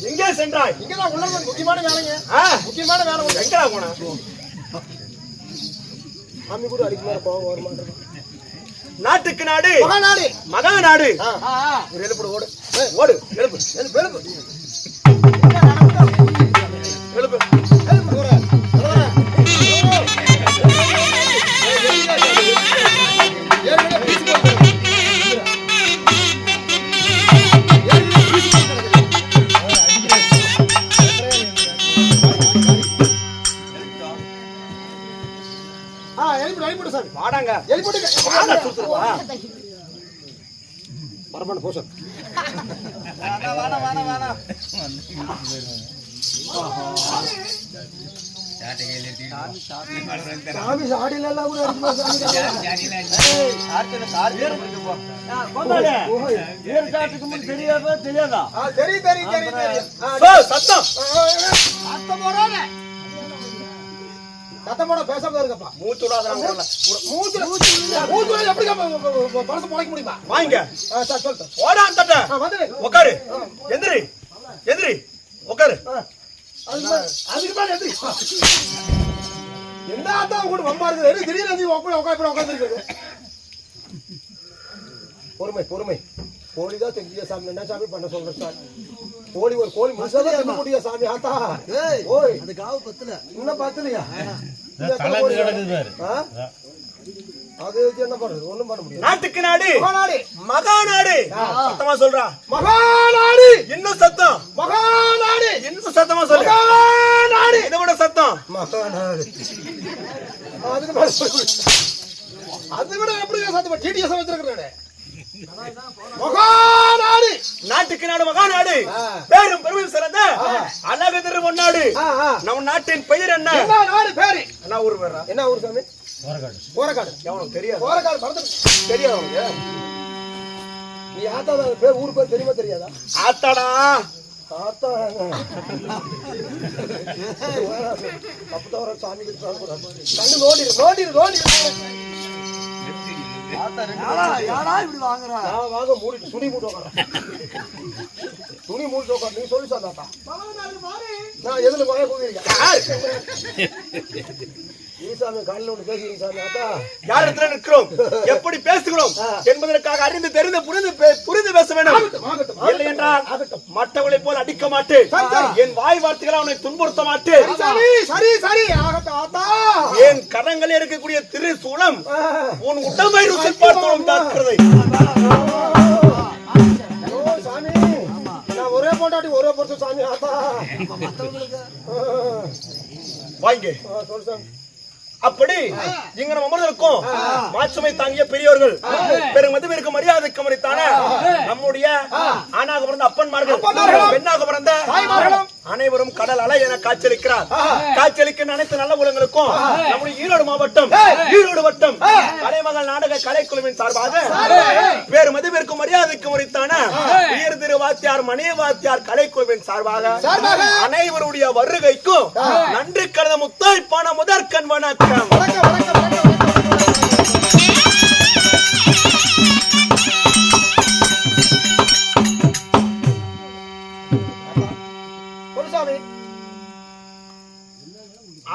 எங்கே சென்றாய்? இங்கதான் உள்ள முக்கியமான வேலைங்க. முக்கியமான வேலை உண்டு. எங்கடா போன? சாமி கூட அடிக்குமா போக வருமா? நாட்டுக்கு நாடு மகாநாடு மகாநாடு. ஒரு எழுப்பு ஓடு ஓடு எழுப்பு எழுப்பு எழுப்பு எழுப்பு எழுப்பு ஓடு வாடாங்க மரமான போஷன் சாமி சாடியில எல்லாம் கூட தெரியாதா? தெரியும் தெரியும் தெரியும் சத்தம் சத்தம் போடாத சத்தமோட பேசாம இருக்கப்பா. மூச்சு விடாத மூச்சு எப்படி மனசு முளைக்க முடியுமா? வாங்க சொல்லிட்டு ஓடா தட்ட உட்காரு. எந்திரி எந்திரி உட்காரு. அதுக்கு மேல எந்திரி. என்ன ஆத்தான் கூட வம்பா இருக்குது. திடீர்னு உட்காந்துருக்கு. பொறுமை பொறுமை. கோழிதான் செஞ்சிய சாமி. என்ன சாமி பண்ண சொல்ற சாமி? கோழி ஒரு கோழி முழுசாதான் தின்ன முடியும் சாமி. ஆத்தா ஓய் அந்த காவு பத்தல இன்னும் பத்தலையா? அது வச்சு என்ன பண்றது? ஒண்ணும் பண்ண முடியாது. நாட்டுக்கு நாடு மகாநாடு. மகாநாடு சத்தமா சொல்றா. மகாநாடு. இன்னும் சத்தம். மகாநாடு. இன்னும் சத்தமா சொல்லு. மகாநாடு. இதை விட சத்தம். மகாநாடு. அதுக்கு மேல அது விட எப்படி சத்தம்? டிடிஎஸ் வச்சிருக்கிறேன். மகாநாடு. நாட்டுக்கு நாடு மகாநாடு பேரும் பெருமையும் சிறந்த அழகு திரு பொன்னாடு. நம் நாட்டின் பெயர் என்ன? என்ன நாடு பேரு? என்ன ஊர் பேரா? என்ன ஊர் சாமி? கோரக்காடு. எவனுக்கு தெரியாது? கோரக்காடு மறந்து தெரியாது உனக்கு? நீ ஆத்தா பேர் ஊர் பேர் தெரியுமா தெரியாதா? ஆத்தாடா ஆத்தா அப்பதான் சாமி கண்ணு நோண்டிரு நோண்டிரு நோண்டிரு. வாங்க மூடிட்டு துணி மூட்டு உட்கார துணி மூட்டு உட்கார. நீ சொல்லி சாத்தா நான் எதுல வாய போகிறீங்க? ஈசாமி காலையில் ஒன்று பேசுறீங்க சாமி. ஆத்தா யார் இடத்துல நிற்கிறோம், எப்படி பேசுகிறோம் என்பதற்காக அறிந்து தெரிந்து புரிந்து பேச வேண்டும். இல்லை என்றால் மற்றவர்களை போல் அடிக்க மாட்டேன். என் வாய் வார்த்தைகளை அவனை துன்புறுத்த மாட்டேன். சரி சரி ஆகட்டும் ஆத்தா. என் கரங்களில் இருக்கக்கூடிய திரு சூலம் உன் உடம்பை ருசி பார்த்தோம் தாக்குறதை. சாமி நான் ஒரே போட்டாட்டி ஒரே பொறுத்து சாமி. ஆத்தா வாங்க சொல்லு சாமி. அப்படி இங்க நம்ம அமர்ந்திருக்கோம் மாட்சிமை தாங்கிய பெரியவர்கள் பெரும் மதிப்பிற்கு மரியாதைக்கு மரித்தான நம்முடைய ஆணாக பிறந்த அப்பன்மார்கள் பெண்ணாக பிறந்த அனைவரும் கடல் அலை என காட்சியளிக்கிறார். காட்சியளிக்கின்ற அனைத்து நல்ல உலகங்களுக்கும் நம்முடைய ஈரோடு மாவட்டம் ஈரோடு வட்டம் கலைமகள் நாடக கலைக்குழுவின் சார்பாக பேரு மதிப்பிற்கு மரியாதைக்கு மரித்தான உயர் திரு வாத்தியார் மணிய வாத்தியார் கலைக்குழுவின் சார்பாக அனைவருடைய வருகைக்கும் நன்றி கருத முத்தாய்ப்பான முதற்கண் வணக்கம்.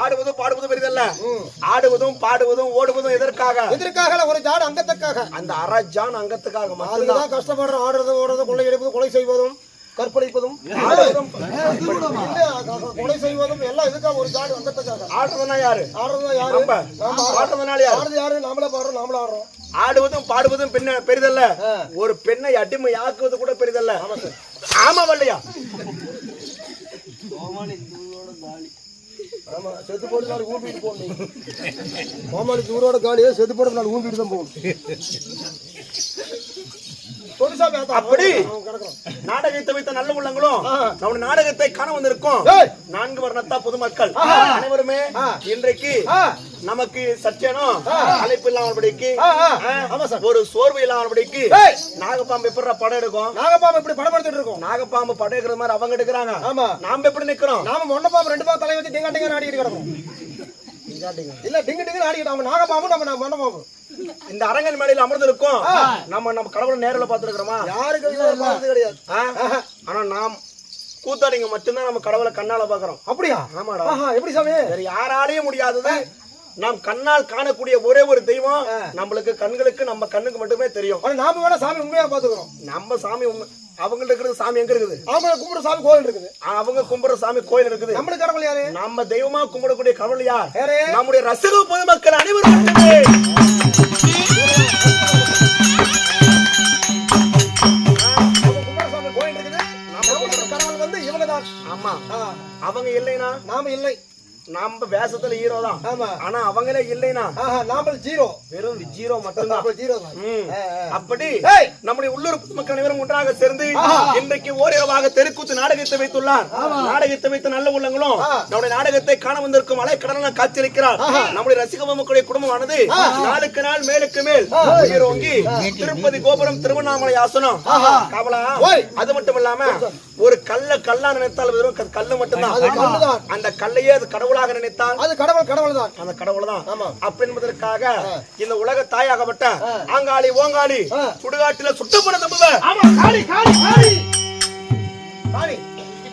ஆடுவதும் பாடுவதும் பெரிதல்ல. ஆடுவதும் பாடுவதும் ஓடுவதும் எதற்காக? எதற்காக? ஒரு ஜான் அங்கத்துக்காக. அந்த அரஜான் அங்கத்துக்காக அதுதான் கஷ்டப்படுறோம். ஆடுறது ஓடுறது கொள்ளை எடுப்பது கொலை செய்வதும் கற்பழிப்பதும் கொலை செய்வதும் எல்லாம் இதுக்காக ஒரு ஜாடு அங்கத்துக்காக. ஆடுறதுனா யாரு? ஆடுறதுனா யாரு? ஆடுறதுனால யாரு? ஆடுறது யாரு? நாமளே பாடுறோம் நாமளே ஆடுறோம். ஆடுவதும் பாடுவதும் பெரிதல்ல. ஒரு பெண்ணை அடிமை ஆக்குவது கூட பெரிதல்ல. ஆமா வல்லையா? ஆமா செத்து போட்டு நாள் ஊம்பிட்டு போகணும். மாமாளுக்கு ஊரோட காலியே செத்து போட்டு நாள் ஊம்பிட்டு தான் போகணும். அப்படி நாடகத்தை வைத்த நல்ல உள்ளங்களும் நம்ம நாடகத்தை காண வந்திருக்கோம். 4 வர்ணத்தா பொதுமக்கள் அனைவருமே இன்றைக்கு நமக்கு சச்சேனும் அழைப்பு இல்லாமல்படிக்கு ஒரு சோர்வு இல்லாமல்படிக்கு நாகப்பாம்பு எப்படி படம் எடுக்கும்? நாகப்பாம்பு எப்படி படம் எடுத்துட்டு இருக்கோம்? நாகப்பாம்பு படம் எடுக்கிற மாதிரி அவங்க எடுக்கிறாங்க. ஆமா நாம எப்படி நிக்கிறோம்? நாம மொண்டப்பாம்பு 2 பாம்பு தலை வச்சு டிங்க டிங்க ஆடிட்டு கிடக்கும். இல்ல டிங்க டிங்க ஆடிட்டு அவங்க நாகப்பாம்பு நம்ம மொண்டப்பாம்பு. இந்த அரங்கன் மேடையில் அமர்ந்திருக்கோம். நம்ம கடவுளை நேரில் பார்த்திருக்கிறோமா? யாருக்கு பார்த்தது கிடையாது. ஆனா நாம் கூத்தாடிங்க மட்டும்தான் நம்ம கடவுளை கண்ணால பாக்குறோம். அப்படியா? ஆமாடா. எப்படி சாமி? வேற யாராலையும் முடியாதது நாம் கண்ணால் காணக்கூடிய ஒரே ஒரு தெய்வம் நம்மளுக்கு கண்களுக்கு நம்ம கண்ணுக்கு மட்டுமே தெரியும். நாம வேணா சாமி உண்மையா பாத்துக்கிறோம். நம்ம சாமி அவங்கள்ட்ட இருக்கிறது சாமி எங்க இருக்குது? அவங்க கும்பிடுற சாமி கோயில் இருக்குது. அவங்க கும்பிடுற சாமி கோயில் இருக்குது. நம்மளுக்கு கடவுள் யாரு? நம்ம தெய்வமா கும்பிடக்கூடிய கடவுள் யார்? நம்முடைய ரசிக பொதுமக்கள் அனைவரும் மட்டுமே. ஆமா அவங்க இல்லைனா நாம இல்லை. நம்ம வேஷத்துல ஹீரோ தான். ஆனா அவங்களே இல்லைனா நாம ஜீரோ. வெறும் ஜீரோ மட்டும்தான். அப்படி நம்முடைய உள்ளூர் மக்கள் அனைவரும் ஒன்றாக சேர்ந்து இன்றைக்கு ஓரிரவாக தெருக்கூத்து நாடகத்தை வைத்துள்ளார். நாடகத்தை வைத்த நல்ல உள்ளங்களும் நம்முடைய நாடகத்தை காண வந்திருக்கும் அலைக்கடலான காட்சியளிக்கிறார். நம்முடைய ரசிக மக்களுடைய குடும்பமானது நாளுக்கு நாள் மேலுக்கு மேல் உயரோங்கி திருப்பதி கோபுரம் திருவண்ணாமலை ஆசனம் கவலா. அது மட்டும் இல்லாம ஒரு கல்லா நினைத்தால் வெறும் கல்லு மட்டும்தான். அந்த கல்லையே அது கடவுளாக நினைத்தால் அது கடவுள் தான். அந்த கடவுள் தான். அப்ப என்பதற்காக இந்த உலக தாயாகப்பட்ட ஆங்காளி ஓங்காளி சுடுகாட்டில சுட்டப்பட தம்புவ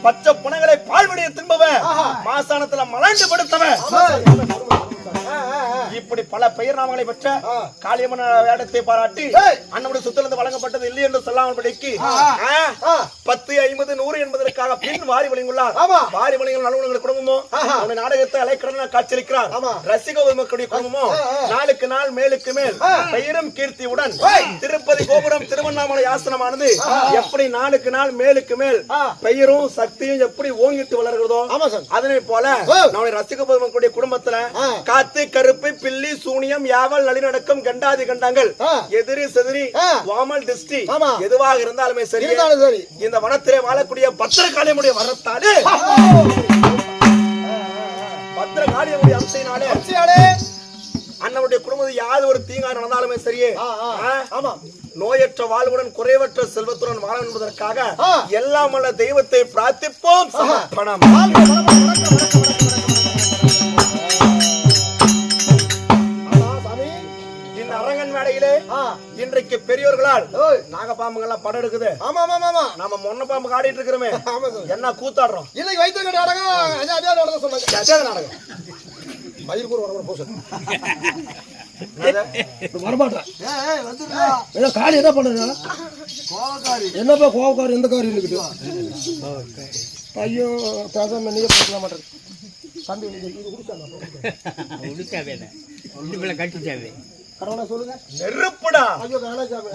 பச்சை புனங்களை பால்வடிய தின்பவ மாசானத்துல மலண்டு படுத்தவ இப்படி பல பெயர் நாமங்களை பெற்ற காளியம்மன் வேடத்தை பாராட்டி அண்ணனுடைய சொத்திலிருந்து வழங்கப்பட்டது இல்லை என்று சொல்லாமல் படிக்கு 10, 50, 100 என்பதற்காக பின் வாரி வழங்குள்ளார். வாரி வழங்கிய நலவுகள் குடும்பமோ அவருடைய நாடகத்தை அலைக்கடனா காட்சியிருக்கிறார். ரசிக மக்களுடைய குடும்பமோ நாளுக்கு நாள் மேலுக்கு மேல் பெயரும் கீர்த்தியுடன் திருப்பதி கோபுரம் திருவண்ணாமலை ஆசனமானது எப்படி நாளுக்கு நாள் மேலுக்கு மேல் பெயரும் சக்தியும் எப்படி ஓங்கிட்டு வளர்கிறதோ அதனை போல நம்முடைய ரசிக மக்களுடைய குடும்பத்துல காத்து கருப்பு பில்லி சூனியம் யாவல் நளிநடக்கம் கண்டாதி கண்டாங்கள் எதிரி செதிரி வாமல் திருஷ்டி எதுவாக இருந்தாலுமே சரி இந்த வனத்திலே வாழக்கூடிய பத்திரகாளியமுடைய வரத்தாலே பத்திரகாளியமுடைய அம்சையினாலே அண்ணனுடைய குடும்பத்தில் யாது ஒரு தீங்காக நடந்தாலுமே சரியே நோயற்ற வாழ்வுடன் குறைவற்ற செல்வத்துடன் வாழ என்பதற்காக எல்லாம் வல்ல தெய்வத்தை பிரார்த்திப்போம். சமர்ப்பணம். இந்த அரங்கன் மேடையிலே இன்றைக்கு பெரியோர்களால் நாகப்பாம்புகள்லாம் படம் எடுக்குது. நாம மொன்ன பாம்பு ஆடிட்டு இருக்கிறோமே, என்ன கூத்தாடுறோம் இல்லை வைத்த நாடகம் சொன்னாங்க. மயில்பூர் வர போசன் வரமாட்டேன். காரி என்ன பண்ணுங்க? என்னப்பா கோவக்காரி எந்த காரி இருக்குது? ஐயோ பேசாம நீங்க பேச மாட்டேன். தம்பி கடவுளா சொல்லுங்க. நெருப்புடா. ஐயோ காணாச்சாமி.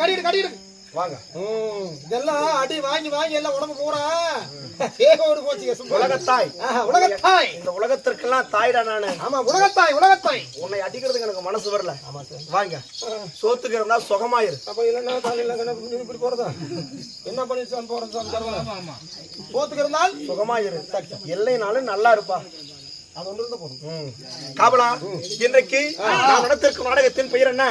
கடிடு வாங்க. இதெல்லாம் அடி வாங்கி வாங்கி எல்லாம் உடம்பு பூரா சேகோடு போச்சு. உலகத்தாய் இந்த உலகத்திற்கெல்லாம் தாய்டா நானு. ஆமா உலகத்தாய் உன்னை அடிக்கிறதுக்கு எனக்கு மனசு வரல. வாங்க சோத்துக்கு இருந்தா சுகமாயிரு. அப்ப இல்லன்னா இப்படி போறதா என்ன பண்ணி போறது? சோத்துக்கு இருந்தால் சுகமாயிரு, இல்லைனாலும் நல்லா இருப்பா. இன்றைக்கு நான் நடத்திருக்கும் நாடகத்தின் பெயர் என்ன?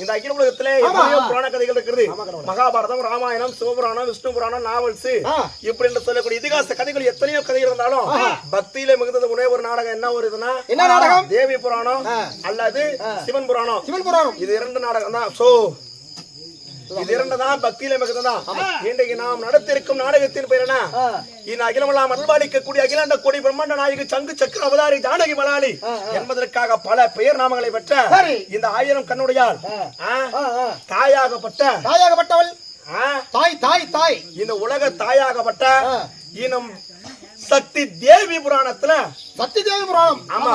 இந்த அகில உலகத்திலே எத்தனையோ புராண கதைகள் இருக்கிறது. மகாபாரதம், ராமாயணம், சிவபுராணம், விஷ்ணு புராணம், நாவல்ஸ் இப்படி என்று சொல்லக்கூடிய இதிகாச கதைகள் எத்தனையோ கதை இருந்தாலும் பக்தியில மிகுந்தது ஒரே ஒரு நாடகம். என்ன ஒரு இதுனா என்ன நாடகம்? தேவி புராணம் அல்லது சிவன் புராணம். இது 2 நாடகம் தான். சோ இது 2 தான் பக்தியில மிகுந்ததான். இன்றைக்கு நாம் நடத்திருக்கும் நாடகத்தின் பெயர் என்ன? இந்த அகிலமெல்லாம் அல்வாடிக்கக்கூடிய அகிலாண்ட கோடி பிரம்மாண்ட நாயகி சங்கு சக்கர அவதாரி ஜானகி மலாலி என்பதற்காக பல பெயர் நாமங்களை பெற்ற இந்த 1000 கண்ணுடையால் தாயாகப்பட்டவள் தாய் இந்த உலக தாயாகப்பட்ட இனம் சக்தி தேவி புராணத்துல ஆமா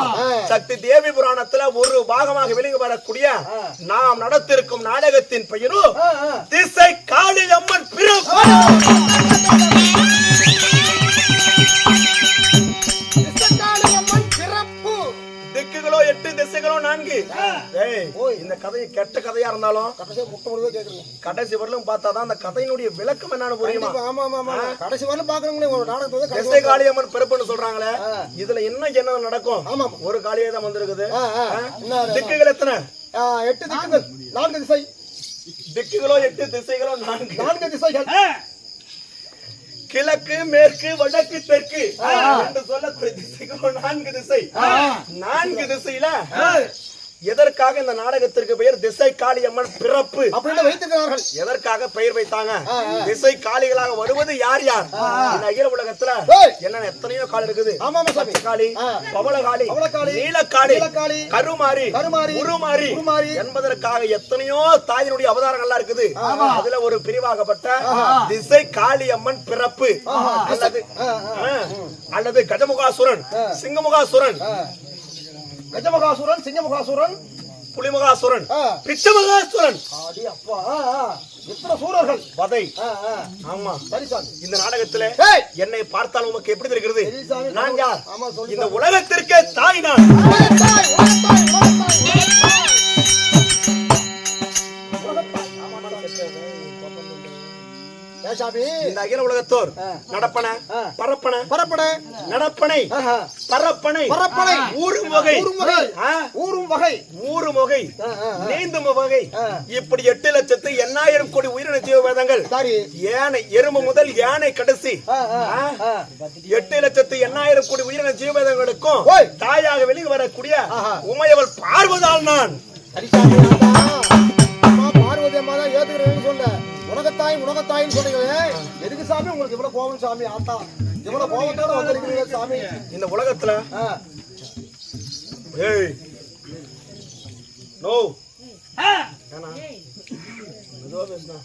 சக்தி தேவி புராணத்துல ஒரு பாகமாக வெளியே வரக்கூடிய நாம் நடத்திருக்கும் நாடகத்தின் பெயரும் திசை காளியம்மன் பிறப்பு. திக்குகளோ 8 திசைகளோ 4. இந்த கதை கெட்ட கதையா இருந்தாலும் கடைசி வரலும் பார்த்தாதான் அந்த கதையினுடைய விளக்கம் என்னன்னு புரியுமா? கடைசி வரலும் பாக்கணும். திசை காளியம்மன் பிறப்புன்னு சொல்றாங்களே, இதுல என்ன நடக்கும்? ஒரு காளியே தான் வந்திருக்குது. திக்குகள் எத்தனை? 8 திக்குகள் 4 திசை. திக்குகளோ 8 திசைகளோ 4 திசைகள். கிழக்கு மேற்கு வடக்கு தெற்கு என்று சொல்லக்கூடிய திசைகளோ 4 திசை. 4 திசையில எதற்காக இந்த நாடகத்திற்கு பெயர் திசை காளியம்மன் பிறப்பு அப்படின்னு வைத்திருக்கிறார்கள்? எதற்காக பெயர் வைத்தாங்க? திசை காளிகளாக வருவது யார் யார்? இந்த அகில உலகத்துல என்ன எத்தனையோ காளி இருக்குது. காளி, பவளகாளி, நீலக்காளி, கருமாரி, உருமாரி என்பதற்காக எத்தனையோ தாயினுடைய அவதாரங்கள்லாம் இருக்குது. அதுல ஒரு பிரிவாகப்பட்ட திசை காளியம்மன் பிறப்பு அல்லது கஜமுகாசுரன், சிங்கமுகாசுரன், கஜமுகாசுரன், சிங்கமுகாசுரன், புலிமுகாசுரன், பிச்சமுகாசுரன், எத்தனை சூரர்கள் வதை. ஆமா இந்த நாடகத்திலே என்னை பார்த்தால் உமக்கு எப்படி இருக்கிறது? நான் யார்? இந்த உலகத்திற்கே தாய் நான். இந்த அகில உலகத்தோர் நடப்பன பரப்பன நடப்பனை பரப்பனை ஊரும் வகை நீந்தும் வகை இப்படி 8,80,000 கோடி உயிரின ஜீவவேதங்கள் யானை எறும்பு முதல் யானை கடைசி 8,80,000 கோடி உயிரின ஜீவவேதங்களுக்கும் தாயாக வெளியே வரக்கூடிய உமையவள் பார்வதால் நான். பார்வதி அம்மா தான் ஏத்துக்கிறேன்னு சொல்ல உலகத்தை உலகத்தாயின்னு சொன்னீங்களே, எதுக்கு சாமி உங்களுக்கு இவ்வளவு கோபம் சாமி? ஆத்தா இவ்வளவு கோபத்தோட வந்திருக்கீங்க சாமி இந்த உலகத்துல. ஏய் நோ ஏனா மெதுவா பேசுனா.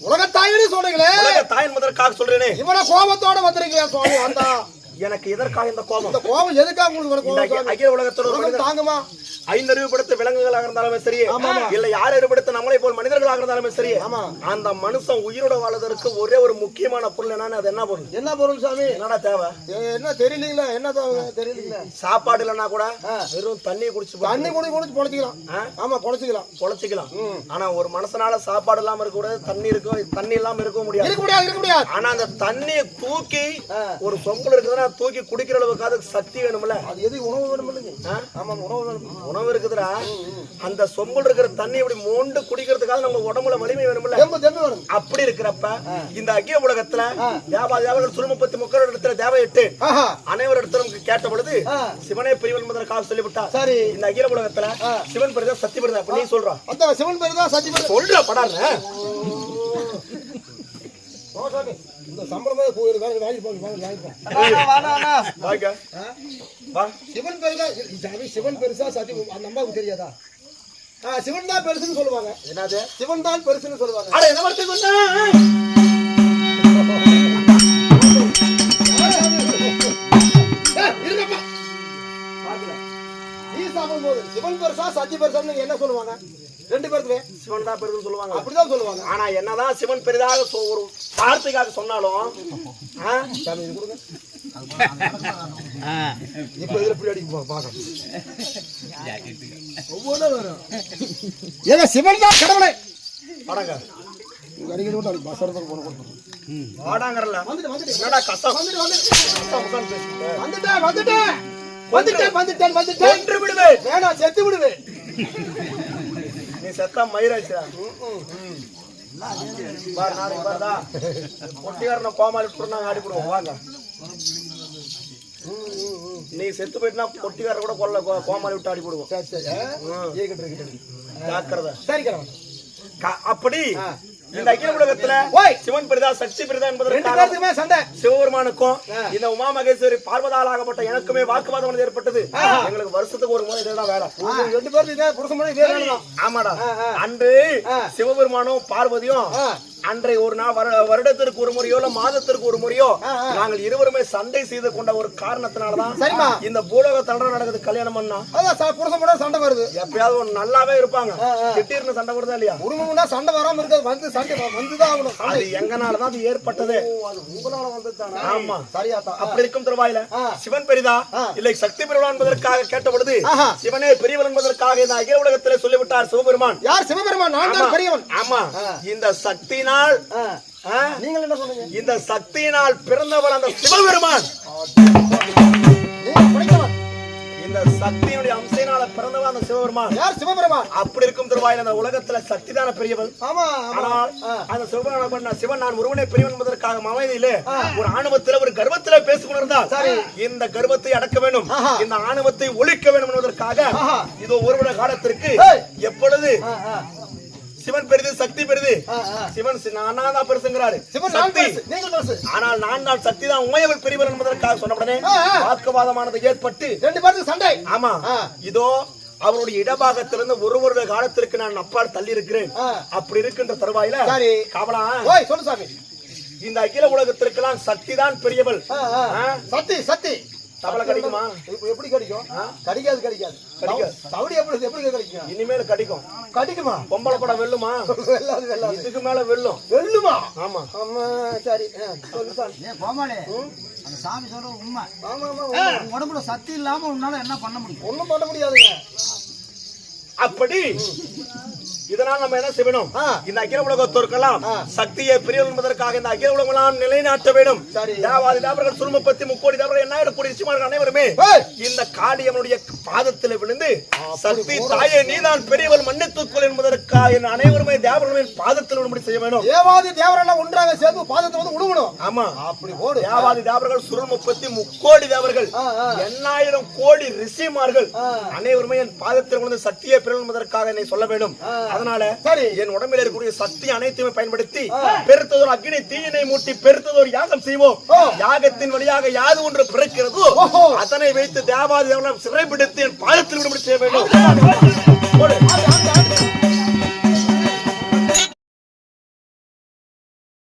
உலகத்தாயின்னு சொன்னீங்களே, உலகத்தாயின் முதற்காக சொல்றேனே, இவ்வளவு கோபத்தோட வந்திருக்கீங்க சுவாமி. ஆத்தா எனக்கு எதற்காக இந்த கோபம்? இந்த கோபம் எதுக்காக உங்களுக்கு கோபம்? அகில உலகத்தோட தாங்குமா? ஐந்தறிவு படுத்த விலங்குகளாக இருந்தாலுமே சரி, இல்ல யார் அறிவுபடுத்த நம்மளை போல் மனிதர்களாக இருந்தாலுமே சரி, அந்த மனுஷன் உயிரோட வாழ்வதற்கு ஒரே ஒரு முக்கியமான பொருள் என்னன்னு, அது என்ன பொருள்? என்ன பொருள் சாமி? என்னடா தேவை? என்ன தெரியலீங்களா? என்ன தெரியலீங்களா? சாப்பாடு இல்லைன்னா கூட வெறும் தண்ணி குடிச்சு பொழைச்சிக்கலாம். ஆமா பொழைச்சிக்கலாம். ஆனா ஒரு மனுஷனால சாப்பாடு இல்லாம இருக்க கூடாது, தண்ணி இல்லாம இருக்க முடியாது. ஆனா அந்த தண்ணியை தூக்கி ஒரு சொம்புல இருக்குதுன்னா தூக்கி குடிக்கிற அளவுக்கு அதுக்கு சக்தி வேணும்ல. அது எது? உணவு வேணும் இல்லைங்க? ஆமா உணவு வேணும். உணவு இருக்குதுடா, அந்த சொம்புல இருக்கிற தண்ணி இப்படி மோண்டு குடிக்கிறதுக்காக நம்ம உடம்புல வலிமை வேணும்ல. அப்படி இருக்கிறப்ப இந்த அகில உலகத்துல தேவாதிகள் சுருமப்பத்தி முக்கிய இடத்துல தேவை 8 அனைவரும் இடத்திலும் கேட்ட பொழுது சிவனே பெரியவன் முதற்காக சொல்லிவிட்டார். சரி, இந்த அகில உலகத்துல சிவன் பெரிதா சக்தி பெரிதா அப்படி நீ சொல்ற? சிவன் பெரிதா சக்தி பெரிதா சொல்ற படாத. இந்த சம்பிரதாய கோயில் சிவன் பெருசா சிவன் பெருசா சத்தி அந்த அம்மாவுக்கு தெரியாதா? சிவன் தான் பெருசுன்னு சொல்லுவாங்க. என்னது? சிவன் தான் பெருசுன்னு சொல்லுவாங்க. நீ சாப்பிடும் போது சிவன் பெருசா சத்தி பெருசான்னு என்ன சொல்லுவாங்க? ரெண்டு பேருக்குமே சிவன் தான் பெருதுன்னு சொல்லுவாங்க. அப்படிதான் சொல்லுவாங்க. ஆனா என்னதான் சிவன் பெரிதாக ஒரு வார்த்தைக்காக சொன்னாலும் இப்ப இதுல எப்படி அடிக்க பாக்க ஒவ்வொன்றும் வரும். ஏங்க சிவன் தான் கடவுளை வாடாங்க அடிக்கடி பசரத்துக்கு போன கொடுத்து வாடாங்கறல என்னடா கஷ்டம் வந்துட்டேன் ஒன்று விடுவேன் வேணாம் செத்து விடுவேன். நீ செத்தா மயிராச்சா பார் நாளைக்கு பாருடா ஒட்டிகாரனை கோமாளி நாங்க ஆடிப்படுவோம் வாங்க. நீ செத்து போயிட்டுனா பொட்டிக்கார கூட கொல்ல கோமாளி விட்டு ஆடி போடுவோம். ஜாக்கிரதை. சரி அப்படி இந்த அகில உலகத்துல சிவன் பெரிதா சக்தி பெரிதா என்பதற்கு சண்டை சிவபெருமானுக்கும் இந்த உமா மகேஸ்வரி பார்வதாலாகப்பட்ட எனக்குமே வாக்குவாதம் ஏற்பட்டது. எங்களுக்கு வருஷத்துக்கு ஒரு முறை இதெல்லாம் வேலை. 2 பேருக்கு புருஷன் இதே வேலைதான். ஆமாடா. அன்று சிவபெருமானும் பார்வதியும் அன்றை ஒரு நாள் வருடத்திற்கு ஒரு முறையோ இல்ல மாதத்திற்கு ஒரு முறையோ நாங்கள் இருவருமே சண்டை செய்து கொண்ட ஒரு காரணத்தினாலதான் இந்த பூலோக தண்டனை நடக்குது. கல்யாணம் பண்ணா புருஷன் சண்டை வருது. எப்பயாவது ஒரு நல்லாவே இருப்பாங்க, திடீர்னு சண்டை வருதா இல்லையா? உருமுன்னா சண்டை வராம இருக்காது, வந்து சண்டை வந்துதான் ஆகணும். அது எங்கனாலதான் அது ஏற்பட்டது. உங்களால வந்து ஆமா சரியா. அப்படி இருக்கும் தருவாயில சிவன் பெரிதா இல்லை சக்தி பெரியவன் என்பதற்காக கேட்ட பொழுது சிவனே பெரியவன் என்பதற்காக இந்த அகில உலகத்திலே சொல்லிவிட்டார் சிவபெருமான். யார் சிவபெருமான்? நான் தான் பெரியவன். ஆமா, இந்த சக்தியினால் நீங்கள் என்ன சொல்லுங்க? இந்த சக்தியினால் பிறந்தவன் அந்த சிவபெருமான். இந்த சக்தியுடைய அம்சத்தினால பிறந்தவன் அந்த சிவபெருமான். யார் சிவபெருமான்? அப்படி இருக்கும் தருவாயில் அந்த உலகத்துல சக்திதான பெரியவன். ஆமா, ஆனால் அந்த சிவபெருமான் சிவன் நான் ஒருவனே பெரியவன் என்பதற்காக அமைதியிலே ஒரு ஆணவத்தில ஒரு கர்வத்தில பேசிக் கொண்டிருந்தார். இந்த கர்வத்தை அடக்க வேண்டும், இந்த ஆணவத்தை ஒழிக்க வேண்டும் என்பதற்காக இதோ ஒருவன காலத்திற்கு எப்பொழுது சிவன் பெரிது சக்தி பெரிது, சிவன் நான் தான் பெருசுங்கிறாரு. ஆனால் நான் தான் சக்தி தான் உமையவள் பெரியவர் என்பதற்காக சொன்னவுடனே வாக்குவாதமானது ஏற்பட்டு 2 பேருக்கு சண்டை. ஆமா, இதோ அவருடைய இடபாகத்திலிருந்து ஒரு வருட காலத்திற்கு நான் அப்பால் தள்ளி இருக்கிறேன். அப்படி இருக்கின்ற தருவாயில காவலா சொல்லு சாமி, இந்த அகில உலகத்திற்கெல்லாம் சக்தி தான் பெரியவள். சக்தி சக்தி தவளை கிடைக்குமா? எப்படி கிடைக்கும்? கிடைக்காது. தவளை எப்படி கிடைக்கும்? இனிமேல் கிடைக்குமா? பொம்பளை படம் வெல்லுமா? வெல்லாது. இதுக்கு மேல வெல்லுமா? ஆமா ஆமா. சரி சொல்லு சாமி. கோமாளி, அந்த சாமி சொல்ற உண்மை. ஆமா ஆமா. உடம்புல சக்தி இல்லாம உன்னால என்ன பண்ண முடியும்? ஒண்ணும் பண்ண முடியாதுங்க. அப்படி இதனால் நம்ம என்ன செய்யணும்? இந்த அகில உலகத்தோர்க்கெல்லாம் சக்தியை பெரியவன் என்பதற்காக இந்த அகில உலகம் நிலைநாட்ட வேண்டும். தேவாதி தேவர்கள் சுருமப்பத்தி முக்கோடி தேவர்கள் என்ன கூடிய அனைவருமே இந்த காளியம்மனுடைய பாதத்தில் விழுந்து சக்தி தாயே நீதான் பெரியவள் மன்னித்துக்கொள் என்பதற்காக அனைவருமே தேவர்களின் பாதத்தில் விழும்படி செய்ய வேண்டும். தேவாதி தேவர்கள் ஒன்றாக சேர்ந்து பாதத்தை வந்து விழுகணும். ஆமா, அப்படி போடு. தேவாதி தேவர்கள் சுருமப்பத்தி முக்கோடி தேவர்கள் 8000 கோடி ரிஷிமார்கள் அனைவருமே என் பாதத்தில் விழுந்து சக்தியை பெரியவள் என்பதற்காக என்னை சொல்ல வேண்டும். அதனால சரி என் உடம்பில் இருக்கக்கூடிய சக்தி அனைத்தையுமே பயன்படுத்தி பெருத்ததொரு அக்னி தீயினை மூட்டி பெருத்ததொரு யாகம் செய்வோம். யாகத்தின் வழியாக யாது ஒன்று பிறக்கிறதோ அதனை வைத்து தேவாதி சிறைப்பிடித்து என் பாதத்தில் விடுபடி செய்ய வேண்டும்.